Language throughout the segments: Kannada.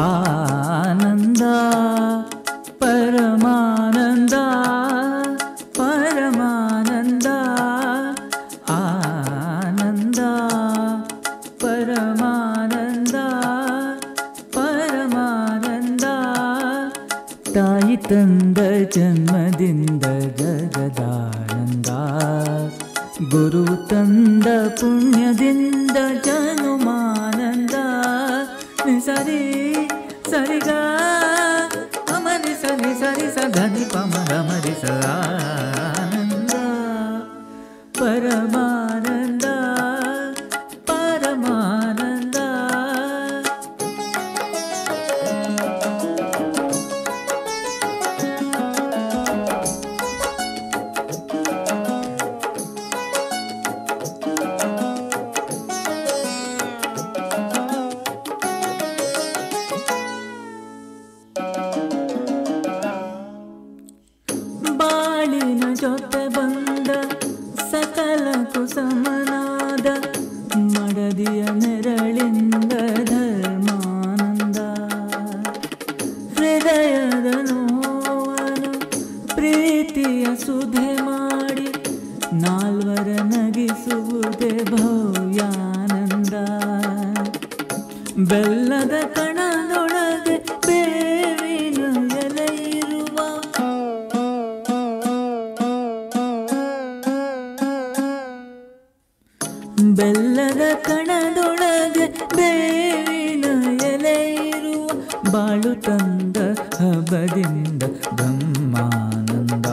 ಆನಂದ ಪರಮಾನಂದ ಪರಮಾನಂದ ಆನಂದ ಪರಮಾನಂದ ಪರಮಾನಂದ ತಾಯಿ ತಂದ ಜನ್ಮದಿಂದ ಜಗದಾನಂದ ಗುರು ತಂದ ಪುಣ್ಯದಿಂದ ಜನುಮಾನಂದ ಸರಿ ಸರಿಗ ಅಮರಿ ಸರಿ ಸರಿ ಸಧನಿ ಪಮಗ ಮರಿ ಆನಂದ ಪರಮಾನಂದ ಪರಮಾನಂದ ಜೊತೆ ಬಂದ ಸಕಲ ಕುಸಮನಾದ ಮಡದಿಯ ನೆರಳಿಂದ ಧರ್ಮಾನಂದ ಹೃದಯದ ನೋವನು ಪ್ರೀತಿಯ ಸುಧೆ ಮಾಡಿ ನಾಲ್ವರ ನಗಿಸುವುದೇ ಭವ್ಯಾನಂದ ಬೆಲ್ಲದ ಕಣದೊಳಗೆ ಬೇವಿನ ಎಲೆ ಇರುವ ಬೆಲ್ಲದ ಕಣದೊಳಗೆ ಬೇವಿನ ಎಲೆ ಇರುವ ಬಾಳು ತಂದ ಹಬ್ಬದಿಂದ ಬ್ರಹ್ಮಾನಂದ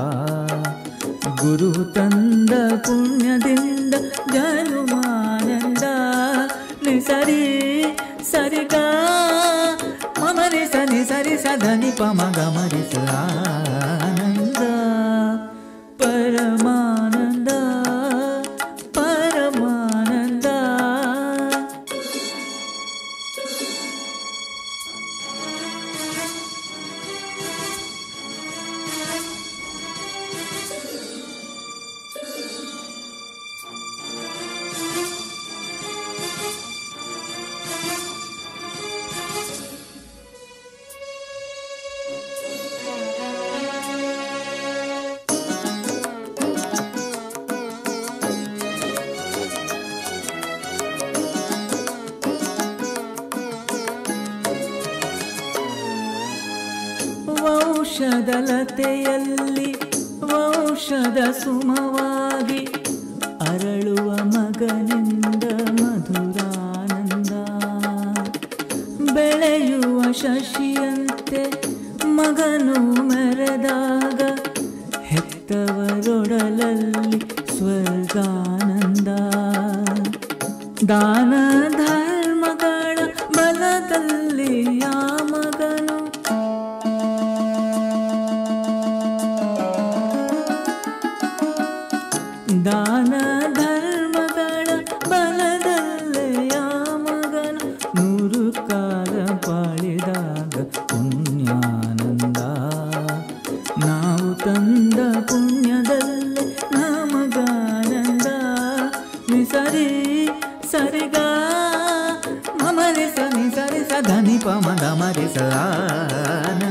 ಗುರು ತಂದ ಪುಣ್ಯದಿಂದ ಜನುಮಾನಂದ ಸರಿ ಸರಿಗ ಮಮರಿ ಸನಿ ಸರಿ ಸಧನಿ ಪಮಗ ಮರಿ ಆನಂದ ಪರಮಾನಂದ ಪರಮಾನಂದ ವಂಶದಲತೆಯಲ್ಲಿ ವಂಶದ ಸುಮವಾಗಿ ಅರಳುವ ಮಗನಿಂದ ಮಧುರಾನಂದ ಬೆಳೆಯುವ ಶಶಿಯಂತೆ ಮಗನು ಮೆರೆದಾಗ ಹೆತ್ತವರೊಡಲಲ್ಲಿ ಸ್ವರ್ಗಾನಂದ ದಾನ ಧರ್ಮಗಳ ಬಲದಲ್ಲಿ ಆ ಮಗನು ದಾನ ಧರ್ಮಗಳ ಬಲದಲ್ಲೇ ಆ ಮಗನು ನೂರು ಕಾಲ ಬಾಳಿದಾಗ ಪುಣ್ಯಾನಂದ ನಾವು ತಂದ ಪುಣ್ಯದಲ್ಲೇ ನಮಗಾನಂದ ಸರಿ ಸರಿಗ ಮಮರಿ ಸನಿ ಸರಿ ಸಧನಿ ಪಮಗ ಮರಿ ಆನಂದ